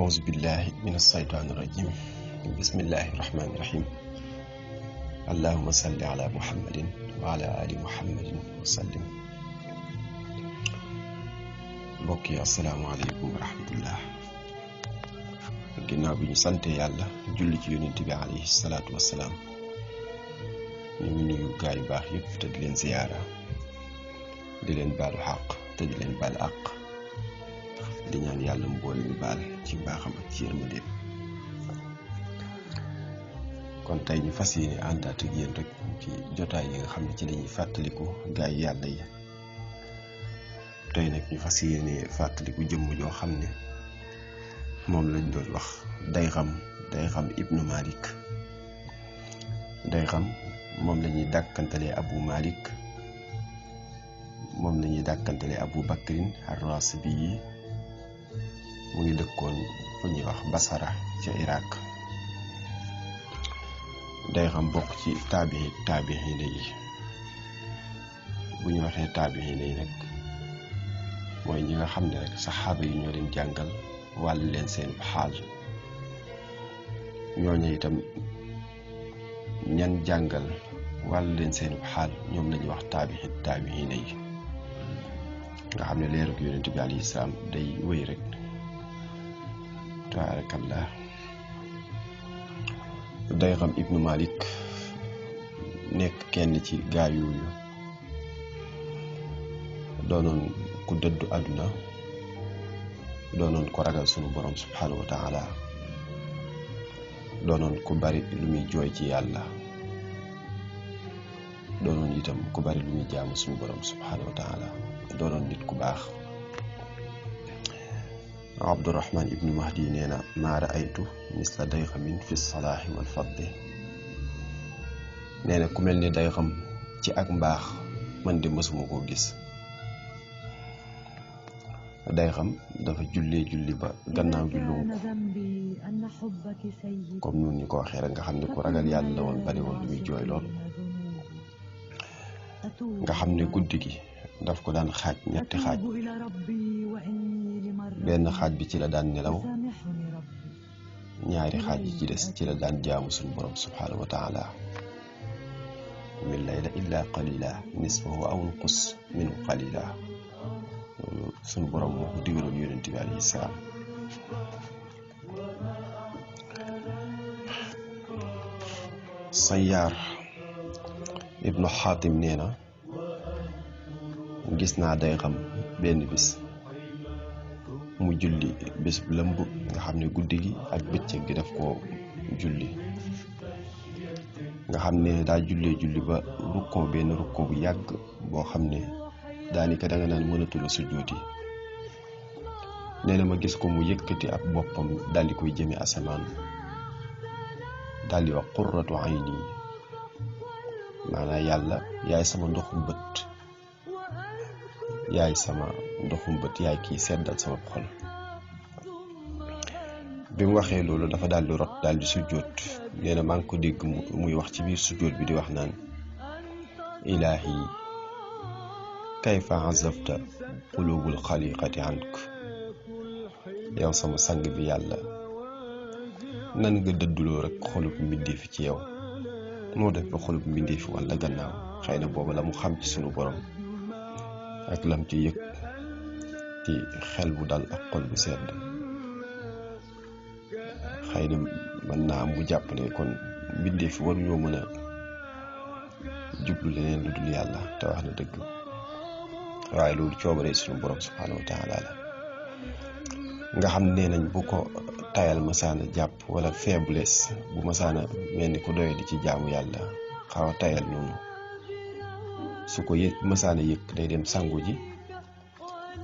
أعوذ بالله من الشيطان الرجيم بسم الله الرحمن الرحيم اللهم صل على محمد وعلى آل محمد وسلم. mbokk yi asalaamaaleykum wa rahmatullah. ginnaaw bi ñu sante yàlla julli ci yonent bi alayhi salaatu wassalaam, ñu ngi nuyu gaa yu baax yëpp te di leen ziyaara, di leen baalu xaq te di leen baal àq, di ñaan yàlla mu boole ñu baal ci mbaaxam ak ci yërmandeem. kon tey ñu fas yéene àndaat ak yéen rek ci jotaay yi nga xam ne ci lañuy fàttaliku gaa yi yàlla yi. tey nag ñu fas yéene fàttaliku jëmm joo xam ne moom lañ doon wax Dayxam ibnu Malik. Dayxam moom la ñuy dàkkantalee Abu Malik, moom la ñuy dàkkantalee Abu Bakrin ar-Rasibi yi. mu ngi dëkkoon fu ñuy wax Basara ca Irak. Dayxam bokk ci taabixiina yi. bu ñu waxee taabixiina yi nag mooy ñi nga xam ne rek saxaaba yi ñoo leen jàngal wàll leen seen xaal. ñooñu itam ñan jàngal wàll leen seen xaal ñoom lañuy wax taabixiina yi, nga xam ne leerug yonent bi alayhi salaam day wéy rek. tabaarakallah. Dayxam ibnu Malik nekk kenn ci gaa yooyu, doonoon ku dëddu àdduna, doonoon ko ragal sunu borom subhanahu wa taala, doonoon ku bari lu muy jooy ci yàlla, doonoon itam ku bari lu muy jaamu sunu borom subhanahu wa taala, doonoon nit ku baax. Abdurahman ibnu Mahdi nee na maa raaytu misla Dayxamin fi salaahi wal fadli. nee na ku mel ni Dayxam ci ak mbaax man de mësuma koo gis. Dayxam dafa julli ba gannaaw gi lunku, comme nun ñu ko waxee rek, nga xam ne ku ragal yàlla la woon, bari woon lu muy jooy lool. nga xam ne guddi gi daf ko daan xaaj ñetti xaaj. benn xaaj bi ci la daan nelaw, ñaari xaaj yi ci des ci la daan jaamu suñu borom subhanahu wa taala. min layla illa qalila nisfahu aw nqus minhu qalila. loolu suñu borom moo ko digaloon yonent bi alayhi salaam. Sayyaar ibnu Xaatim nee na gis naa Dayxam benn bis mu julli bés bu lëmb, nga xam ne guddi gi ak bëccëg gi daf koo julli, nga xam ne daa julli ba rukkoo benn rukkoo bu yàgg boo xam ne daanaka danga naan mënatula sujjóoti. nee na ma gis ko mu yëkkati ab boppam daldi koy jëme asamaan, daldi wax qurratu ayni, maanaam yàlla yaay sama ndoxum bët, yaay sama ndoxum bët, yaay kii seddal sama xol. bi mu waxee loolu dafa daldi rot, daldi sujjóot. nee na maa ngi ko dégg muy wax ci biir sujjóot bi di wax naan ilaahi kayfa azabta qulubul xaliqati ank. yow sama sang bi yàlla, nan nga dëdduloo rek xolub mbindeefi ci yow. moo def ba xolub mbindeefi walla gannaaw. xëy na booba la mu xam ci sunu borom ak lam ci yëg ci xel bu dal ak xol bu sedd, xëy na mën naa am mu jàpp ne kon mbindeefi waruñoo mën a jublu leneen lu dul yàlla, te wax na dëgg. waaye loolu coobare sunu borom subhanahu wa taala la. nga xam nee nañ bu ko tayal masaana jàpp wala faiblesse, bu masaana mel ni ko doye di ci jaamu yàlla, xaw a tayal noonu, su ko masaana yëg day dem sangu ji,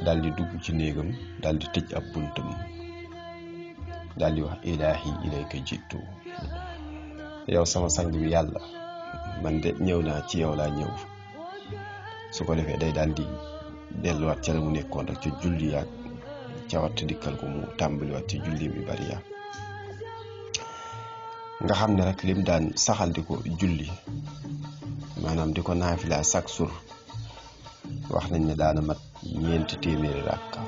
daldi dugg ci néegam, daldi tëj ab buntam, daldi wax ilaahi ilayka jiitu. yow sama sang bi yàlla, man de ñëw naa ci yow laa ñëw. su ko defee day daldi delluwaat ca la mu nekkoon rek, ca julli yaag ca watt dikkal ko, mu tàmbaliwaat ci julli mi bari ya. nga xam ne rek lim daan saxal di ko julli, maanaam di ko naafila chaque jour, wax nañ ne daana mat 4 téeméeri ràkka.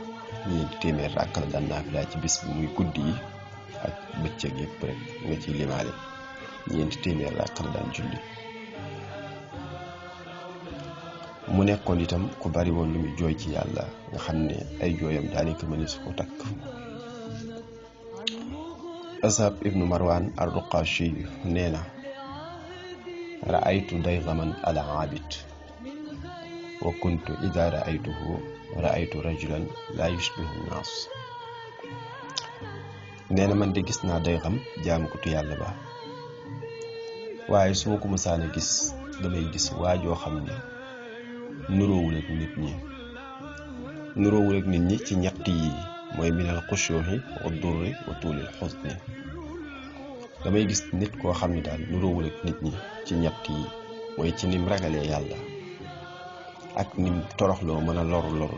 ñeenti téeméer ràkk la daan naafila ci bis bi, muy guddi yi ak bëccëg yëpp rek nga ciy limaale ñeenti téeméer ràkk la daan julli. mu nekkoon itam ku bari woon lu muy jooy ci yàlla, nga xam ne ay jooyam daanaka mëne su ko takk. Asab ibnu Marwan ar-Ruqashi nee na ra'aytu daygaman ala abid wa kuntu ida ra'aytuhu ra'aytu rajulan la yushbihu nnaas. nee na man de gis naa Daygam jaamukatu yàlla ba, waaye su ma ko mësaan a gis damay gis waajoo xam ne nuroowul ak nit ñi ci ñett yi, mooy minal xushuuhi wa durri wa tuulil xuzni. damay gis nit koo xam ne daal nuroowul ak nit ñi ci ñett yi, mooy ci nim ragalee yàlla ak nim toroxloo mën a loru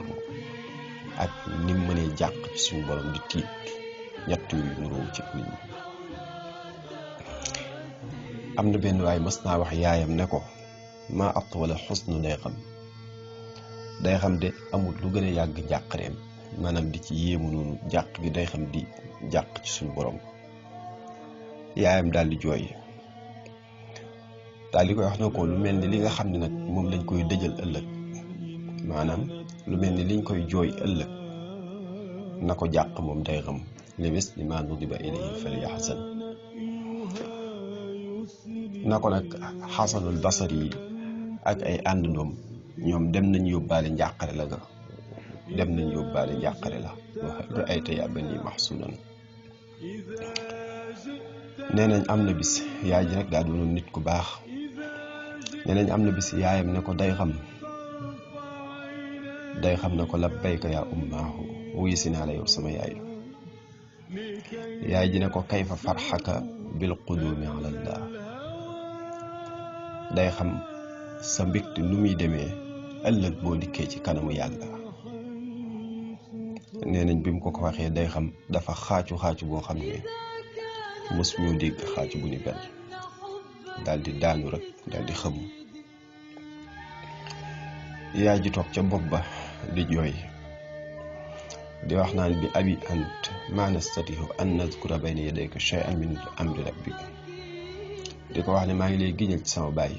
ak nim mënee jàq ci suñu borom di tiit. ñett yu nuroowu ci nit ñi. am na benn waay mës naa wax yaayam ne ko maa atwala xusnu Daygam de amul lu gën a yàgg jàqareem, maanaam di ci yéemu noonu jàq gi Daygam di jàq ci suñu borom. yaayam daal di jooy, daal di koy wax na ko lu mel ni li nga xam ne nag moom lañ koy dëjal ëllëg, maanaam lu mel ni liñ koy jooy ëllëg na ko jàq moom Daygam. limis li ma nudiba ilayhi falyaxzan. na ko nag Xasanul Basri yi ak ay àndandoom ñoom dem nañ yóbbaale njàqare la nga ra'ayta yaa banii maxsuunan. nee nañ am na bis yaay ji nag daa doonoon nit ku baax. nee nañ am na bis yaayam ne ko Daygam na ko labbayka yaa ummaahu, wuyu si naa la yow sama yaay. yaay ji ne ko kayfa farxaka bil quduumi ala Allah. Daygam sa mbégte nu muy demee ëllëg boo dikkee ci kanamu yàlla. nee nañ bi mu ko waxee Daygam dafa xaacu boo xam ne mës ñoo dégg xaacu bu ni benn, daal di daanu rek daal di xëm. yaay ji toog ca bopp ba di jooy, di wax naan bi abi ant ma nastatihu an nazkura bayna yadayka shay'an min amri rabbik. di ko wax ne maa ngi lay giñal ci sama baay,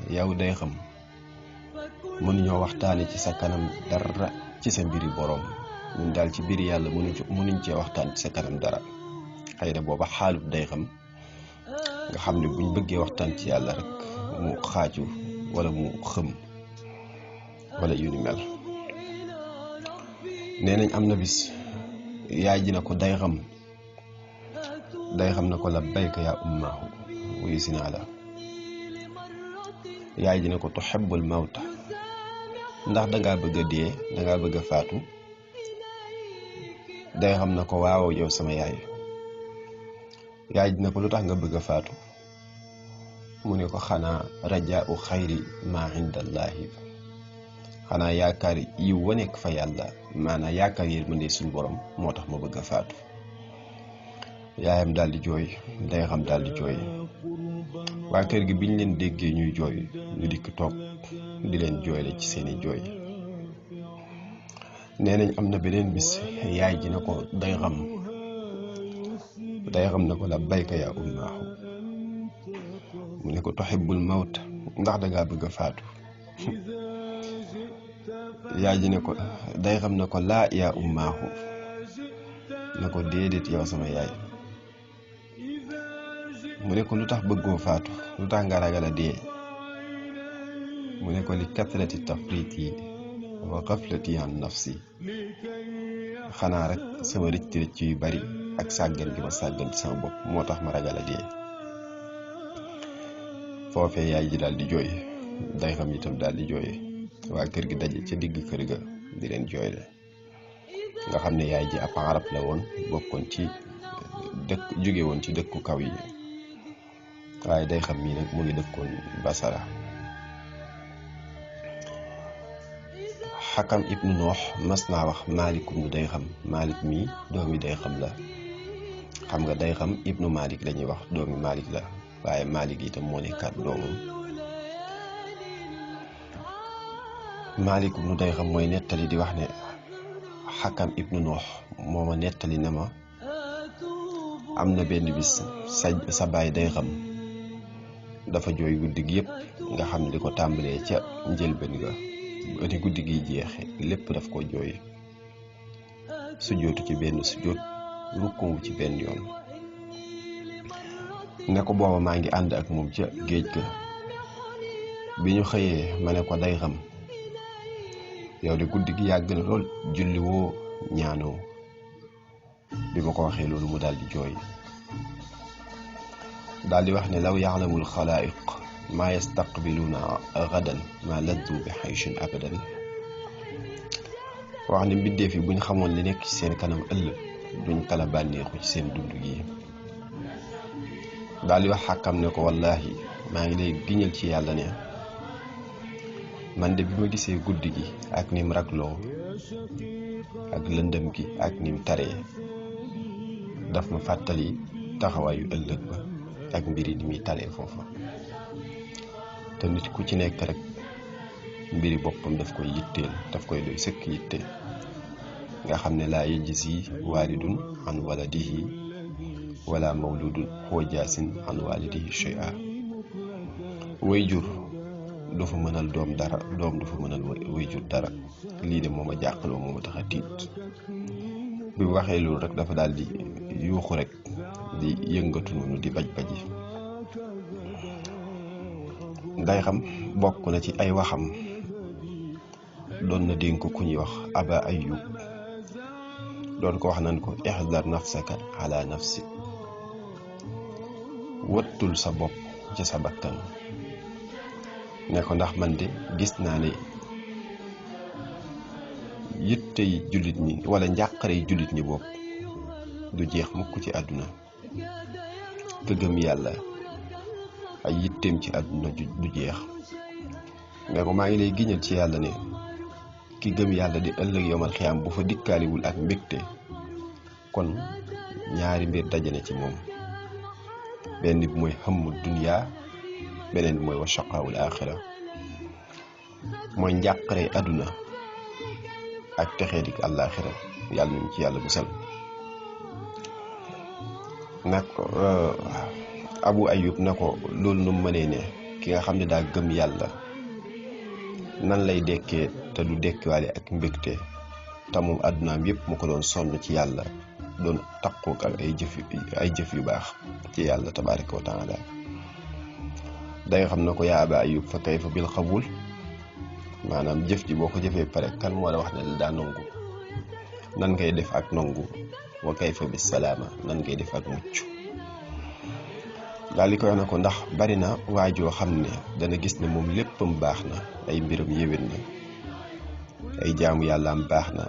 yow Daygam mënuñoo waxtaane ci sa kanam dara ci sa mbiri boroom. ñun daal ci biir yàlla mënuñ cee waxtaan ci sa kanam dara. xëy na booba xaalub Daygam nga xam ne buñ bëggee waxtaan ci yàlla rek mu xaaju wala mu xëm wala yu ni mel. nee nañ am na bis yaay ji na ko Daygam na ko labbayka yaa ummaahu, wuyu si naa la. yaay ji ne ko tuhibbul mawta, ndax dangaa bëgg a dee, dangaa bëgg a faatu. Daygam na ko waaw yow sama yaay. yaay ji ne ko lu tax nga bëgg a faatu? mu ne ko xanaa rajaau xayri ma indallahi, xanaa yaakaar yiw wa nekk fa yàlla, maanaam yaakaar yërmande suñu borom moo tax ma bëgg a faatu. yaayam daal di jooy, Daygam daal di jooy. waa kër gi biñ leen déggee ñuy jooy ñu dikk toog di leen jooyle ci seeni jooy. nee nañ am na beneen bis yaay ji ne ko Daygam na ko labbayka yaa ummaahu, mu ne ko tuhibbul mawt, ndax dangaa bëgg a faatu? yaay ji ne ko Daygam na ko laa yaa ummaahu, na ko déedéet yow sama yaay. mu ne ko lu tax bëggoo faatu, lu tax nga ragal a dee? mu ne ko li kathrati tafriti wa ghaflati an nafsi, xanaa rek sama rëcc yu bari ak sàggan gi ma sàggan ci sama bopp moo tax ma ragal a dee. foofee yaay ji daal di jooy, Daygam itam daal di jooy. waa kër gi daje ca digg kër ga di leen jooyle. nga xam ne yaay ji ab arab la woon, bokkoon ci jóge woon ci dëkku kaw yi, waaye Daygam mii nag mu ngi dëkkoon Basara. Xakam ibnu Noox mas naa wax Maalik ibnu Daygam, Maalik mii doomi Daygam la. xam nga Daygam ibnu Maalik la ñuy wax, doomi Maalik la, waaye Maalik itam moo nekkaat doomam. Maalik ibnu Daygam mooy nettali di wax ne Xakam ibnu Noox moo ma nettali ne ma am na benn bis sa baay day xam dafa jooy guddi gi yëpp nga xam ne di ko tàmbalee ca njëlbeen ga ba ni guddi gi jeexe lépp daf ko jooy sujjootu ci benn sujjoot rukkuwu ci benn yoon ne ko booba maa ngi ànd ak moom ca géej ga bi ñu xëyee ma ne ko day xam yow de guddi gi yàgg na lool julli woo ñaanoo bi ma ko waxee loolu mu daal di jooy daal di wax ne law ya'lamul xalaa'iq maa yastaqbiluuna gadan maa laddu bi xayshin abadan wax ne mbindeef yi buñ xamoon li nekk ci seen kanam ëllëg duñ kala bànneexu ci seen dund gi daal di wax Xakam ne ko wallahi maa ngi lay giñal ci yàlla ne man de bi ma gisee guddi gi ak nim ragloo ak lëndëm gi ak nim taree daf ma fàttali taxawaayu ëllëg ba ak mbiri ni muy taree foofa te nit ku ci nekk rek mbiri boppam daf koy yitteel daf koy doy sëkk yitte nga xam ne laa yajzi waalidun an waladihi wala mawludun huwa jaasin an walidihi shay'a wayjur du fa mënal doom dara doom du fa mënal wayjur dara lii de moom a jàqaloo moom a tax a tiit bi waxee loolu rek dafa daal di yuuxu rek di yëngatu noonu di baj-baji day xam bokk na ci ay waxam doon na dénk ku ñuy wax Aba Ayyub doon ko wax nan ko ihdar nafsaka ala nafsi wëttul sa bopp ci sa bakkan ne ko ndax man de gis naa ne yittey jullit ñi wala njàqarey jullit ñi bopp du jeex mukk ci àdduna ka gëm yàlla ay yitteem ci àdduna du jeex ne ko maa ngi lay giñal ci yàlla ne ki gëm yàlla di ëllëg yowmal xiyaam bu fa dikkaaliwul ak mbégte kon ñaari mbir dajane ci moom benn bi mooy xammu dunya beneen bi mooy wa shaqaawul aaxira mooy njàqare àdduna ak texee dik àllaaxira yàlla nañ ci yàlla musal nag Abu Ayyub na ko loolu nu mënee ne ki nga xam ne daa gëm yàlla nan lay dekkee te du dekkiwaale ak mbégte te moom àddunaam yépp mu ko doon sonn ci yàlla doon takkook ak ay jëf yu baax ci yàlla tabaaraka wa taala day xam na ko yaa Aba Ayyub fa kayfa bil qabul maanaam jëf ji boo ko jëfee pare kan moo la wax ne la daa nangu nan ngay def ak nangu wa kayfa bis salaama nan ngay def ak mucc daal di koy wax na ko ndax bari na waajoo xam ne dana gis ne moom léppam baax na ay mbiram yéwén na ay jaamu yàllaam baax na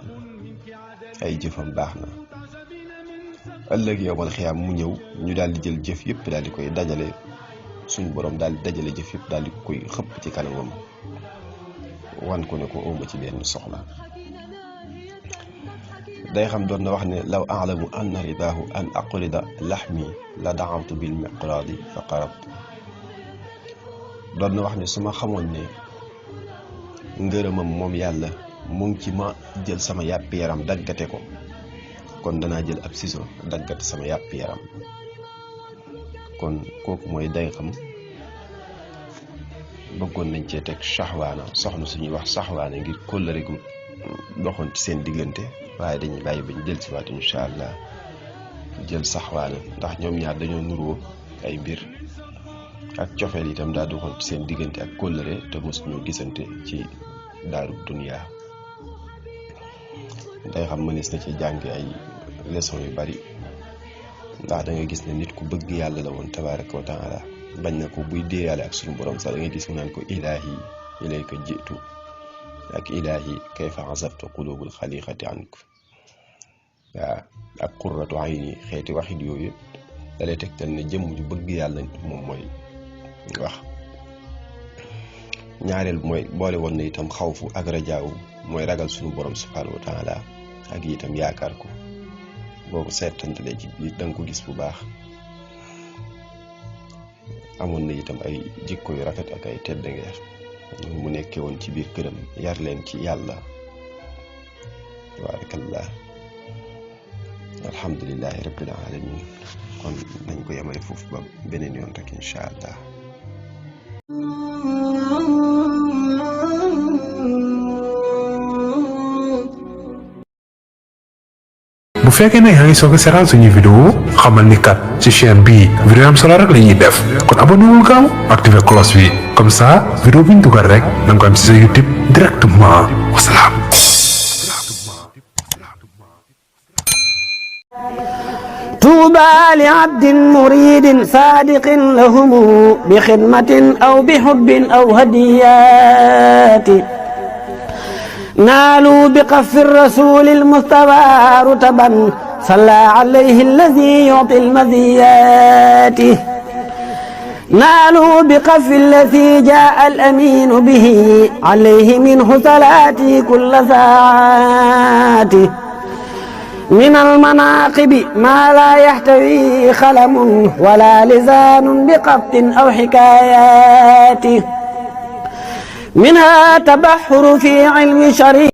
ay jëfam baax na ëllëg yowmal xiyaam mu ñëw ñu daal di jël jëf yëpp daal di koy dajale suñ borom daal di dajale jëf yëpp daal di koy xëpp ci kanamam wan ko ne ko ëmb ci benn soxla day xam doon na wax ne law a'lamu anna ridaahu an aqlida laxmi la daxamtu bil miqraadi fa qarabtu doon na wax ne su ma xamoon ne ngërëmam moom yàlla mu ngi ci ma jël sama yàpp yaram daggate ko kon danaa jël ab siso daggate sama yàpp yaram kon kooku mooy day xam bëggoon nañ cee teg saxwaana soxna suñuy wax saxwaana ngir kóllëre gu doxoon ci seen diggante waaye dañuy bàyyi bañ jël si waat incha allah jël saxwaana ndax ñoom ñaar dañoo nuroo ay mbir ak cofeel itam daa doxoon ci seen diggante ak kóllëre te mos ñoo gisante ci daaru duniya day xam mënees na ci jànge ay leçon yu bari ndax da nga gis ne nit ku bëgg yàlla la woon tabaaraka wa taala bañ na ko buy déeyaale ak suñu borom sax da nga gis mu naan ko ilaahi ilayka jiitu ak ilaahi kayfa azabtu qulubul xaliqati anku waaw ak qurratu ayni xeeti waxit yooyu da lay tegtal ne jëmm ju bëgg yàlla moom mooy wax ñaareel mooy boole woon na itam xawfu ak rajaawu mooy ragal suñu borom subhaanahu wa taala ak itam yaakaar ko boobu seetantalee ci biir da nga ko gis bu baax amoon na itam ay jikko yu rafet ak ay tedd ngeer mu nekkee woon ci biir këram yar leen ci yàlla tabarakallah. alhamdulillahi rabbil alamin. kon nañ ko yemale foofu ba beneen yoon rek incha allah. bu fekkee ne yaa ngi soog a seetaan suñuy vidéo xamal ni kat ci chaîne bii vidéo am solo rek la ñuy def kon abonné wul gaaw activé cloche bi comme ça vidéo bi ñu dugal rek da nga ko am ci sa YouTube directement wasalaam. طوبى لعبد مريد صادق لهم بخدمة أو بحب أو هديات نالوا بقف الرسول المصطفى رتبا صلى عليه الذي يعطي المزيات نالوا بقف الذي جاء الأمين به عليه منه صلاتي كل ساعات من المناقب ما لا يحتوي خلم ولا لسان بقبط أو حكايات منها تبحر في علم شريع